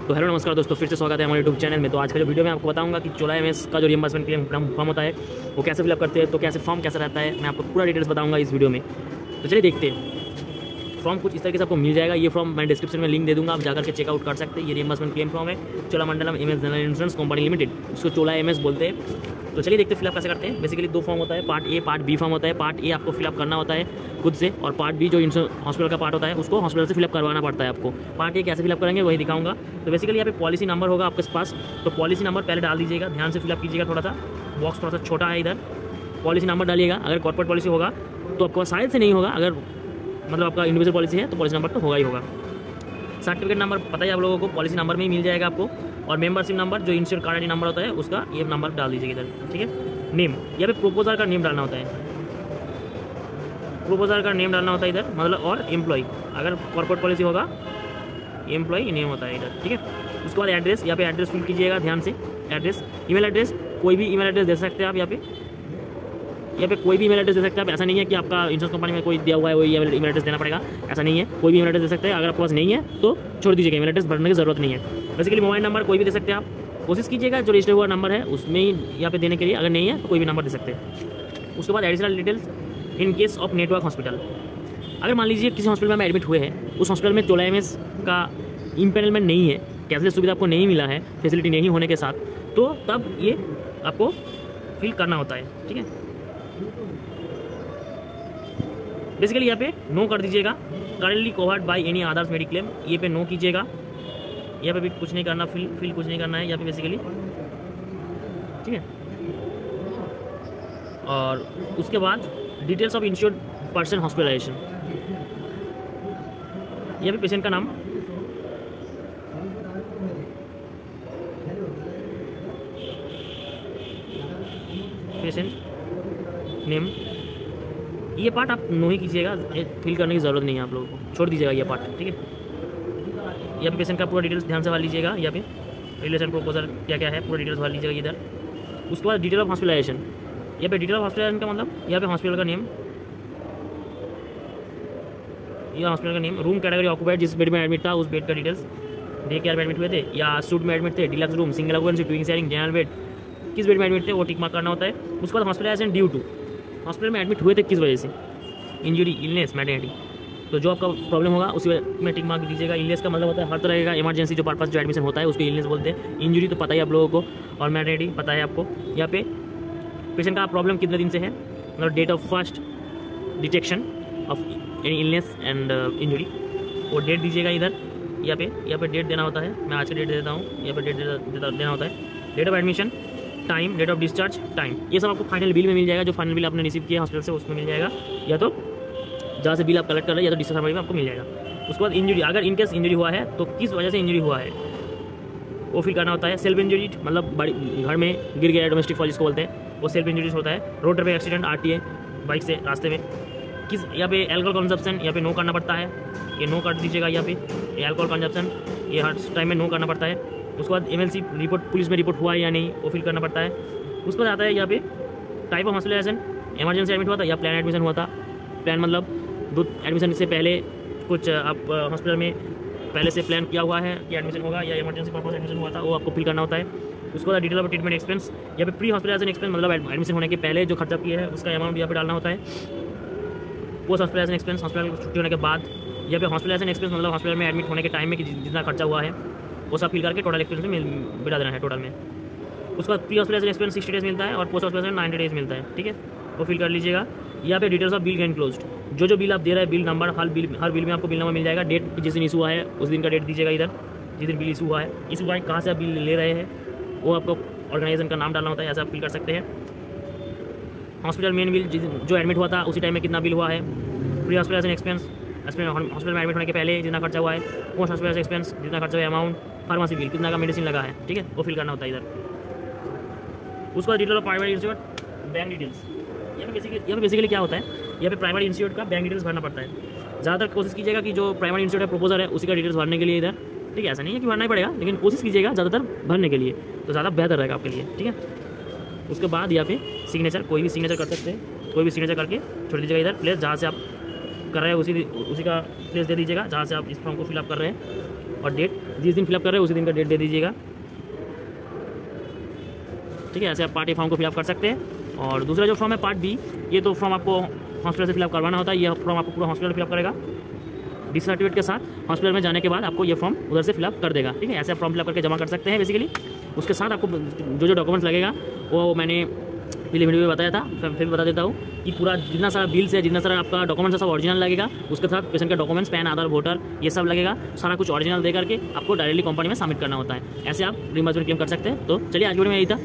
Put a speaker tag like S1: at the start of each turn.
S1: तो हेलो नमस्कार दोस्तों, फिर से स्वागत है हमारे यूट्यूब चैनल में। तो आज का जो वीडियो में आपको बताऊंगा कि चोला एमएस का जो रिएम्बर्समेंट क्लेम फॉर्म होता है वो कैसे फिलअप करते हैं, तो कैसे फॉर्म कैसा रहता है, मैं आपको पूरा डिटेल्स बताऊंगा इस वीडियो में। तो चलिए देखते हैं। फॉर्म कुछ इस तरीके से आपको मिल जाएगा। ये फॉर्म मैं डिस्क्रिप्शन में लिंक दे दूंगा, आप जाकर के चेकआउट कर सकते हैं। ये रिएम्बर्समेंट क्लेम फॉर्म है Cholamandalam MS general insurance company limited, इसको चोला एमएस बोलते हैं। तो चलिए देखते हैं फिलअप कैसे करते हैं। बेसिकली दो फॉर्म होता है, part A part B form होता है। पार्ट ए आपको फिलअप करना होता है खुद से, और पार्ट बी जो हॉस्पिटल का पार्ट होता है उसको हॉस्पिटल से फिलअप करवाना पड़ता है आपको। पार्ट ए कैसे फिलअप करेंगे वही दिखाऊंगा। तो बेसिकली यहाँ पे पॉलिसी नंबर होगा आपके पास, तो पॉलिसी नंबर पहले डाल दीजिएगा, ध्यान से फिलअप कीजिएगा। थोड़ा सा बॉक्स थोड़ा सा छोटा है, इधर पॉलिसी नंबर डालिएगा। अगर कॉर्पोरेट पॉलिसी होगा तो आपको शायद से नहीं होगा, अगर मतलब आपका इंडिविजुअल पॉलिसी है तो पॉलिसी नंबर तो होगा ही होगा। सर्टिफिकेट नंबर पता है आप लोगों को, पॉलिसी नंबर में ही मिल जाएगा आपको। और मेंबरशिप नंबर जो इंश्योर कार्ड आई नंबर होता है उसका ये नंबर डाल दीजिएगा इधर, ठीक है। नेम, यहाँ पे प्रोपोजर का नेम डालना होता है, प्रोपोजर का नेम डालना होता है इधर, मतलब। और एम्प्लॉय, अगर कॉर्पोरेट पॉलिसी होगा एम्प्लॉय नेम होता है इधर, ठीक है। उसके बाद एड्रेस, यहाँ पे एड्रेस फिल कीजिएगा ध्यान से। एड्रेस, ईमेल एड्रेस, कोई भी ईमेल एड्रेस दे सकते हैं आप। यहाँ पे कोई भी ईमेल एड्रेस दे सकते हैं आप। ऐसा नहीं है कि आपका इंश्योरेंस कंपनी में कोई दिया हुआ है वही ईमेल एड्रेस देना पड़ेगा, ऐसा नहीं है। कोई भी ईमेल एड्रेस दे सकते हैं। अगर आपके पास नहीं है तो छोड़ दीजिएगा, ईमेल एड्रेस भरने की जरूरत नहीं है। बेसिकली मोबाइल नंबर कोई भी दे सकते हैं आप, कोशिश कीजिएगा जो रजिस्टर हुआ नंबर है उसमें ही यहाँ पे देने के लिए। अगर नहीं है तो कोई भी नंबर दे सकते हैं। उसके बाद additional details in case of network hospital. अगर मान लीजिए किसी हॉस्पिटल में आप एडमिट हुए हैं, उस हॉस्पिटल में चोला एमएस का इम्पेनलमेंट नहीं है, कैशलेस सुविधा आपको नहीं मिला है, फैसिलिटी नहीं होने के साथ, तो तब ये आपको फिल करना होता है, ठीक है। बेसिकली यहाँ पे नो कर दीजिएगा। Currently covered by any others mediclaim, ये पे नो कीजिएगा। यहाँ पे भी कुछ नहीं करना, फिल कुछ नहीं करना है यहाँ पे बेसिकली, ठीक है। और उसके बाद details of insured person hospitalisation, यहाँ पे पेशेंट का नाम, पेशेंट नेम, ये पार्ट आप नो ही कीजिएगा, फिल करने की ज़रूरत नहीं है आप लोगों को, छोड़ दीजिएगा ये पार्ट, ठीक है। यहाँ पे पेशेंट का पूरा डिटेल्स ध्यान से भर लीजिएगा। यहाँ पे रिलेशन प्रोपोजल क्या क्या है पूरा डिटेल्स भर लीजिएगा इधर। उसके बाद डिटेल ऑफ हॉस्पिटलाइजेशन, यहाँ पे डिटेल ऑफ हॉस्पिटलाइजेशन का मतलब यहाँ पे हॉस्पिटल का नेम, यह हॉस्पिटल का नेम, रूम कैटेगरी ऑक्यूपाइड, जिस बेड में एडमिट था उस बेड का डिटेल्स, डे केयर में एडमिट हुए थे या सूट में एडमिट थे, deluxe room, single occupancy, twin sharing, general bed, किस बेड में एडमिट थे वो टिक मार्क करना होता है। उसके बाद हॉस्पिटलाइजेशन ड्यू टू, हॉस्पिटल में एडमिट हुए थे किस वजह से, इंजरी, इलनेस, मैटरनिटी, तो जो आपका प्रॉब्लम होगा उसी में टिक मार्क दीजिएगा। इलनेस का मतलब होता है हर तरह का इमरजेंसी जो पर्पस जो एडमिशन होता है उसको इलनेस बोलते हैं। इंजरी तो पता ही आप लोगों को, और मैटरनिटी पता है आपको। यहाँ पे पेशेंट का प्रॉब्लम कितने दिन से है, मतलब date of first detection of any illness and injury, वो डेट दीजिएगा इधर। यहाँ पे डेट देना होता है, मैं आज का डेट दे देता हूँ। यहाँ पे डेट देना होता है, date of admission, time, date of discharge, time, ये सब आपको फाइनल बिल में मिल जाएगा। जो फाइनल बिल आपने रिसीव किया हॉस्पिटल से उसमें मिल जाएगा, या तो जहाँ से बिल आप कलेक्ट कर रहे हैं या तो डिस्चार्ज में आपको मिल जाएगा। उसके बाद इंजरी, अगर इनकेस इंजरी हुआ है तो किस वजह से इंजरी हुआ है वो फिल करना होता है। सेल्फ इंजरी मतलब बड़ी घर में गिर गया, डोमेस्टिक फॉल जिसको बोलते हैं, वो सेल्फ इंजरी होता है। रोड पे एक्सीडेंट, आरटीए, बाइक से रास्ते में, किस, यहाँ पे एल्कोहल कंजप्शन, यहाँ पे नो करना पड़ता है, ये नो कर दीजिएगा। यहाँ पे एल्कोहल कंजप्शन ये हर टाइम में नो करना पड़ता है। उसके बाद एमएलसी रिपोर्ट, पुलिस में रिपोर्ट हुआ है या नहीं वो फिल करना पड़ता है। उसके बाद आता है यहाँ पे type of hospitalisation, emergency admit हुआ था या प्लान एडमिशन हुआ था। प्लान मतलब एडमिशन से पहले कुछ आप हॉस्पिटल में पहले से प्लान किया हुआ है कि एडमिशन होगा, या इमरजेंसी पर्पस एडमिशन हुआ था, वो आपको फिल करना होता है। उसके बाद डिटेल ऑफ ट्रीटमेंट एक्सपेंस, यहाँ पे प्री हॉस्पिटलाइजेशन एक्सपेंस मतलब एडमिशन होने के पहले जो खर्चा किया है उसका अमाउंट यहाँ पे डालना होता है। पोस्ट हॉस्पिटलाइजेशन एक्सपेंस, हॉस्पिटल छुट्टी होने के बाद, यहाँ पे हॉस्पिटलाइजेशन एक्सपेंस मतलब हॉस्पिटल में एडमिट होने के टाइम में कि जितना खर्चा हुआ है वो सब फिल करके टोटल एक्सपेंस में बिठा देना है टोटल में। उसके बाद प्री हॉस्पिटलाइजेशन एक्सपेंस 60 डेज मिलता है और पोस्ट हॉस्पिटलाइजेशन 90 डेज मिलता है, ठीक है, वो फिल कर लीजिएगा। यहाँ पे डिटेल्स ऑफ बिल एनक्लोज्ड, जो बिल आप दे रहे हैं, बिल नंबर, हर बिल में आपको बिल नंबर मिल जाएगा। डेट जिस दिन इशू हुआ है उस दिन का डेट दीजिएगा इधर, जिस दिन बिल इशू हुआ है कहाँ से आप बिल ले रहे हैं वो आपको ऑर्गेनाइजेशन का नाम डालना होता है, ऐसा आप फिल कर सकते हैं। हॉस्पिटल मेन बिल जो एडमिट हुआ था उसी टाइम में कितना बिल हुआ है। प्री हॉस्पिटलाइजेशन एक्सपेंस, हॉस्पिटल में एडमिट होने के पहले जितना खर्चा हुआ है। पोस्ट हॉस्पिटलाइजेशन एक्सपेंस जितना खर्चा हुआ है, अमाउंट, फार्मेसी बिल कितना का मेडिसिन लगा है, ठीक है, वो फिल करना होता है इधर। उसके बाद detail of private institute, bank details, यहाँ पे बेसिकली क्या होता है, यहाँ पे प्राइवेट इंस्टीट्यूट का बैंक डिटेल्स भरना पड़ता है। ज़्यादातर कोशिश कीजिएगा कि जो प्राइवेट इंस्टीट्यूट है प्रपोजल है उसी का डिटेल्स भरने के लिए इधर, ठीक है। ऐसा नहीं है कि भरना ही पड़ेगा, लेकिन कोशिश कीजिएगा ज़्यादातर भरने के लिए, तो ज़्यादा बेहतर रहेगा आपके लिए, ठीक है। उसके बाद यहाँ पे सिग्नेचर, कोई भी सिग्नेचर कर सकते हैं, कोई भी सिग्नेचर करके छोड़ दीजिएगा इधर। प्लेस जहाँ से आप कर रहे हैं उसी का प्लेस दे दीजिएगा जहाँ से आप इस फॉर्म को फिलअप कर रहे हैं। और डेट जिस दिन फिलअप कर रहे हो उसी दिन का डेट दे दीजिएगा। ठीक है, ऐसे आप पार्ट ए फॉर्म को फिलअप कर सकते हैं। और दूसरा जो फॉर्म है पार्ट बी, ये तो फॉर्म आपको हॉस्पिटल से फिलअप करवाना होता है। ये फॉर्म आपको पूरा हॉस्पिटल फिलअप करेगा, डिस सर्टिफिकेट के साथ हॉस्पिटल में जाने के बाद आपको ये फॉर्म उधर से फिलअप कर देगा। ठीक है, ऐसे आप फॉर्म फिलअप करके जमा कर सकते हैं बेसिकली। उसके साथ आपको जो जो डॉक्यूमेंट्स लगेगा वो मैंने पिछले वीडियो में बताया था, फिर बता देता हूँ कि पूरा जितना सारा बिल्स है, जितना सारा आपका डॉक्यूमेंट्स है सब ओरिजिनल लगेगा। उसके साथ पेशेंट का डॉक्यूमेंट्स, पैन, आधार, वोटर, ये सब लगेगा। सारा कुछ ओरिजिनल दे करके आपको डायरेक्टली कंपनी में सबमिट करना होता है। ऐसे आप रिइंबर्समेंट क्लेम कर सकते हैं। तो चलिए आज वीडियो में यही था।